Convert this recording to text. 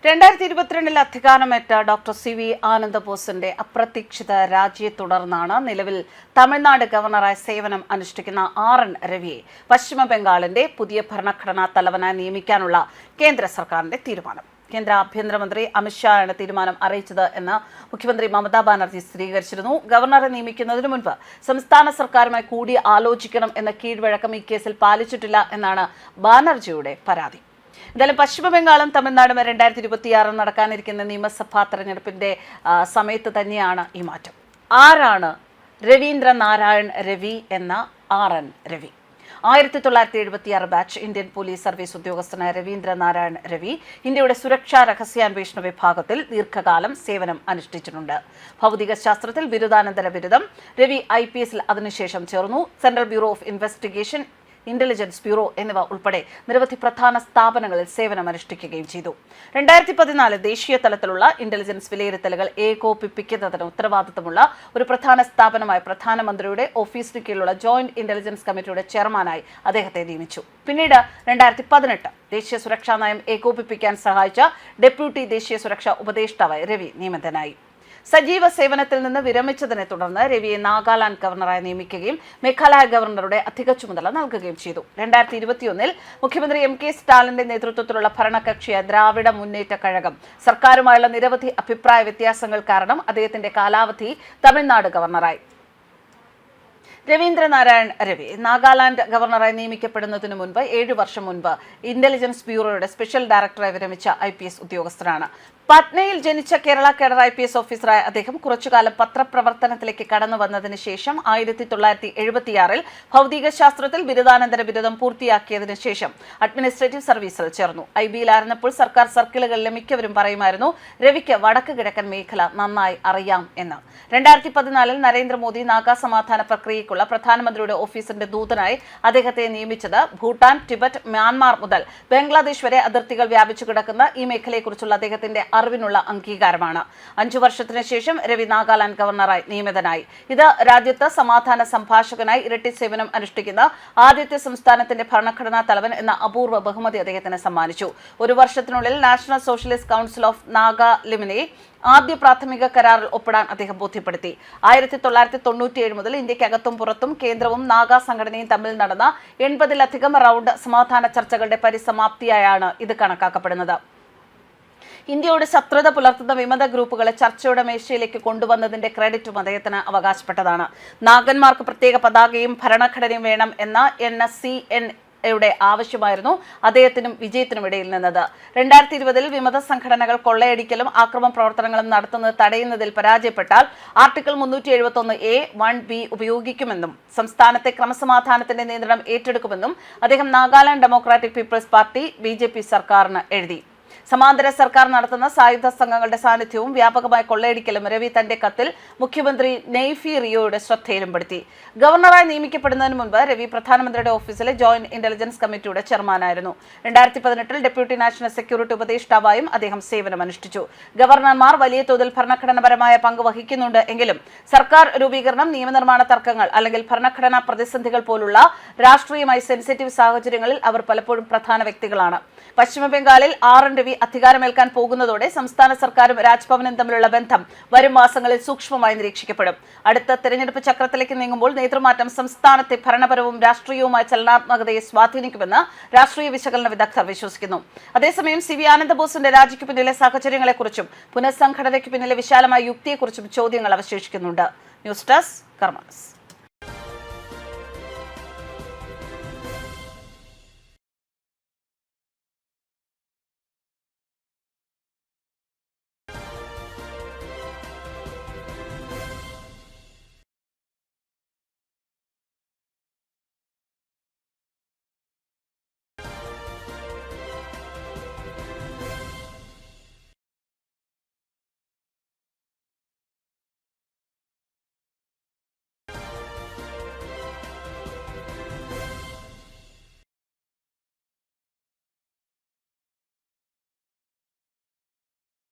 2022 അധികാരമേറ്റ doctor CV ആനന്ദബോസിന്റെ അപ്രതീക്ഷിത രാജിയെ തുടർന്നാണ് നിലവിൽ തമിഴ്നാട് ഗവർണറായി സേവനം അനുഷ്ഠിക്കുന്ന RN രവിയെ പശ്ചിമ ബംഗാളിന്റെ പുതിയ ഭരണഘടനാ തലവനായി നിയമിക്കാനുള്ള കേന്ദ്ര സർക്കാരിന്റെ തീരുമാനം. കേന്ദ്ര ആഭ്യന്തരമന്ത്രി അമിത്ഷായാണ് തീരുമാനം അറിയിച്ചത് എന്ന് മുഖ്യമന്ത്രി മമതാ ബാനർജി സ്ഥിരീകരിച്ചിരുന്നു. ഗവർണറെ നിയമിക്കുന്നതിന് മുൻപ് സംസ്ഥാന സർക്കാരുമായി കൂടി ആലോചിക്കണം എന്ന കീഴ്വഴക്കം ഈ കേസിൽ പാലിച്ചിട്ടില്ല എന്നാണ് ബാനർജിയുടെ പരാതി. എന്തായാലും പശ്ചിമ ബംഗാളും തമിഴ്നാടും 2026 നടക്കാനിരിക്കുന്ന നിയമസഭാ തെരഞ്ഞെടുപ്പിന്റെ സമയത്ത് തന്നെയാണ് ഈ മാറ്റം. ആരാണ് രവീന്ദ്ര നാരായൺ രവി എന്ന RN Ravi? 1976 batch Indian police service ഉദ്യോഗസ്ഥനായ രവീന്ദ്ര നാരായൺ രവി ഇന്ത്യയുടെ സുരക്ഷാ രഹസ്യാന്വേഷണ വിഭാഗത്തിൽ ദീർഘകാലം സേവനം അനുഷ്ഠിച്ചിട്ടുണ്ട്. ഭൗതിക ശാസ്ത്രത്തിൽ ബിരുദാനന്തര ബിരുദം. രവി IPSൽ അതിനുശേഷം ചേർന്നു. Central bureau of investigation, intelligence bureau എന്നിവ ഉൾപ്പെടെ നിരവധി പ്രധാന സ്ഥാപനങ്ങളിൽ സേവനമനുഷ്ഠിക്കുകയും ചെയ്തു. 2014 ദേശീയ തലത്തിലുള്ള ഇന്റലിജൻസ് വിലയിരുത്തലുകൾ ഏകോപിപ്പിക്കുന്നതിന് ഉത്തരവാദിത്തമുള്ള ഒരു പ്രധാന സ്ഥാപനമായ പ്രധാനമന്ത്രിയുടെ ഓഫീസിന് കീഴിലുള്ള ജോയിന്റ് ഇന്റലിജൻസ് കമ്മിറ്റിയുടെ ചെയർമാനായി അദ്ദേഹത്തെ നിയമിച്ചു. പിന്നീട് 2018 ദേശീയ സുരക്ഷാ നയം ഏകോപിപ്പിക്കാൻ സഹായിച്ച ഡെപ്യൂട്ടി ദേശീയ സുരക്ഷാ ഉപദേഷ്ടാവായി രവി നിയമിതനായി. സജീവ സേവനത്തിൽ നിന്ന് വിരമിച്ചതിനെ തുടർന്ന് രവിയെ നാഗാലാൻഡ് ഗവർണറായി നിയമിക്കുകയും മേഘാലയ ഗവർണറുടെ അധിക ചുമതല നൽകുകയും ചെയ്തു. 2021 മുഖ്യമന്ത്രി MK സ്റ്റാലിന്റെ നേതൃത്വത്തിലുള്ള ഭരണകക്ഷിയായ ദ്രാവിഡ മുന്നേറ്റ കഴകം സർക്കാരുമായുള്ള നിരവധി അഭിപ്രായ വ്യത്യാസങ്ങൾ കാരണം അദ്ദേഹത്തിന്റെ കാലാവധി തമിഴ്നാട് ഗവർണറായി. രവീന്ദ്ര നാരായൺ രവി നാഗാലാൻഡ് ഗവർണറായി നിയമിക്കപ്പെടുന്നതിന് മുൻപ് 7 വർഷം മുൻപ് ഇന്റലിജൻസ് ബ്യൂറോയുടെ സ്പെഷ്യൽ ഡയറക്ടറായി വിരമിച്ച IPS ഉദ്യോഗസ്ഥനാണ്. പട്നയിൽ ജനിച്ച കേരള കേഡർ IPS ഓഫീസറായ അദ്ദേഹം കുറച്ചുകാലം പത്രപ്രവർത്തനത്തിലേക്ക് കടന്നു വന്നതിന് ശേഷം 1976 ഭൗതിക ശാസ്ത്രത്തിൽ ബിരുദാനന്തര ബിരുദം പൂർത്തിയാക്കിയതിനു ശേഷം അഡ്മിനിസ്ട്രേറ്റീവ് സർവീസിൽ ചേർന്നു. IBയിലായിരുന്നപ്പോൾ സർക്കാർ സർക്കിളുകളിലെ മിക്കവരും പറയുമായിരുന്നു രവിക്ക് വടക്ക് കിഴക്കൻ മേഖല നന്നായി അറിയാം എന്ന്. 2014 നരേന്ദ്രമോദി നാഗാ സമാധാന പ്രക്രിയയ്ക്കുള്ള പ്രധാനമന്ത്രിയുടെ ഓഫീസിന്റെ ദൂതനായി അദ്ദേഹത്തെ നിയമിച്ചത് ഭൂട്ടാൻ, ടിബറ്റ്, മ്യാൻമാർ മുതൽ ബംഗ്ലാദേശ് വരെ അതിർത്തികൾ വ്യാപിച്ചു കിടക്കുന്ന ഈ മേഖലയെക്കുറിച്ചുള്ള അദ്ദേഹത്തിന്റെ അറിവിനുള്ള അംഗീകാരമാണ്. 5 വർഷത്തിന് ശേഷം രവി നാഗാലാൻഡ് ഗവർണറായി നിയമിതനായി. ഇത് രാജ്യത്ത് സമാധാന സംഭാഷകനായി ഇരട്ടി സേവനം അനുഷ്ഠിക്കുന്ന ആദ്യത്തെ സംസ്ഥാനത്തിന്റെ ഭരണഘടനാ തലവൻ എന്ന അപൂർവ ബഹുമതി അദ്ദേഹത്തിന് സമ്മാനിച്ചു. 1 വർഷത്തിനുള്ളിൽ നാഷണൽ സോഷ്യലിസ്റ്റ് കൗൺസിൽ ഓഫ് നാഗാലിമിനെ ആദ്യ പ്രാഥമിക കരാറിൽ ഒപ്പിടാൻ അദ്ദേഹം ബോധ്യപ്പെടുത്തി. 1997 മുതൽ ഇന്ത്യക്കകത്തും പുറത്തും കേന്ദ്രവും നാഗാ സംഘടനയും തമ്മിൽ നടന്ന 80-ലധികം റൗണ്ട് സമാധാന ചർച്ചകളുടെ പരിസമാപ്തിയായാണ് ഇത് കണക്കാക്കപ്പെടുന്നത്. ഇന്ത്യയോട് ശത്രുത പുലർത്തുന്ന വിമത ഗ്രൂപ്പുകളെ ചർച്ചയുടെ മേശയിലേക്ക് കൊണ്ടുവന്നതിന്റെ ക്രെഡിറ്റും അദ്ദേഹത്തിന് അവകാശപ്പെട്ടതാണ്. നാഗന്മാർക്ക് പ്രത്യേക പതാകയും ഭരണഘടനയും വേണം എന്ന NSCN യുടെ ആവശ്യമായിരുന്നു അദ്ദേഹത്തിനും വിജയത്തിനും ഇടയിൽ നിന്നത്. 2020 വിമത സംഘടനകൾ കൊള്ളയടിക്കലും ആക്രമണ പ്രവർത്തനങ്ങളും നടത്തുന്നത് തടയുന്നതിൽ പരാജയപ്പെട്ടാൽ ആർട്ടിക്കിൾ 371A 1B ഉപയോഗിക്കുമെന്നും സംസ്ഥാനത്തെ ക്രമസമാധാനത്തിന്റെ നിയന്ത്രണം ഏറ്റെടുക്കുമെന്നും അദ്ദേഹം Nagaland Democratic People's Party BJP സർക്കാരിന് എഴുതി. സമാന്തര സർക്കാർ നടത്തുന്ന സായുധ സംഘങ്ങളുടെ സാന്നിധ്യവും വ്യാപകമായി കൊള്ളയടിക്കലും രവി തന്റെ കത്തിൽ മുഖ്യമന്ത്രി നെയ്ഫി റിയോയുടെ ശ്രദ്ധയിലുംപ്പെടുത്തി. ഗവർണറായി നിയമിക്കപ്പെടുന്നതിന് മുൻപ് രവി പ്രധാനമന്ത്രിയുടെ ഓഫീസിലെ ജോയിന്റ് ഇന്റലിജൻസ് കമ്മിറ്റിയുടെ ചെയർമാനായിരുന്നു. 2018 ഡെപ്യൂട്ടി നാഷണൽ സെക്യൂരിറ്റി ഉപദേഷ്ടാവായും അദ്ദേഹം സേവനമനുഷ്ഠിച്ചു. ഗവർണർമാർ വലിയ തോതിൽ ഭരണഘടനാപരമായ പങ്ക് വഹിക്കുന്നുണ്ട് എങ്കിലും സർക്കാർ രൂപീകരണം, നിയമനിർമ്മാണ തർക്കങ്ങൾ അല്ലെങ്കിൽ ഭരണഘടനാ പ്രതിസന്ധികൾ പോലുള്ള രാഷ്ട്രീയമായി സെൻസിറ്റീവ് സാഹചര്യങ്ങളിൽ അവർ പലപ്പോഴും പ്രധാന വ്യക്തികളാണ്. പശ്ചിമ ബംഗാളിൽ RN രവി അധികാരമേൽക്കാൻ പോകുന്നതോടെ സംസ്ഥാന സർക്കാരും രാജ്ഭവനും തമ്മിലുള്ള ബന്ധം വരും മാസങ്ങളിൽ സൂക്ഷ്മമായി നിരീക്ഷിക്കപ്പെടും. അടുത്ത തെരഞ്ഞെടുപ്പ് ചക്രത്തിലേക്ക് നീങ്ങുമ്പോൾ നേതൃമാറ്റം സംസ്ഥാനത്തെ ഭരണപരവും രാഷ്ട്രീയവുമായ ചലനാത്മകതയെ സ്വാധീനിക്കുമെന്ന് രാഷ്ട്രീയ വിശകലന വിദഗ്ധർ വിശ്വസിക്കുന്നു. അതേസമയം CV ആനന്ദബോസിന്റെ രാജിക്ക് പിന്നിലെ സാഹചര്യങ്ങളെക്കുറിച്ചും പുനഃസംഘടനയ്ക്ക് പിന്നിലെ വിശാലമായ യുക്തിയെക്കുറിച്ചും ചോദ്യങ്ങൾ അവശേഷിക്കുന്നുണ്ട്. ന്യൂസ് ഡെസ്ക് കർമ്മ ന്യൂസ്.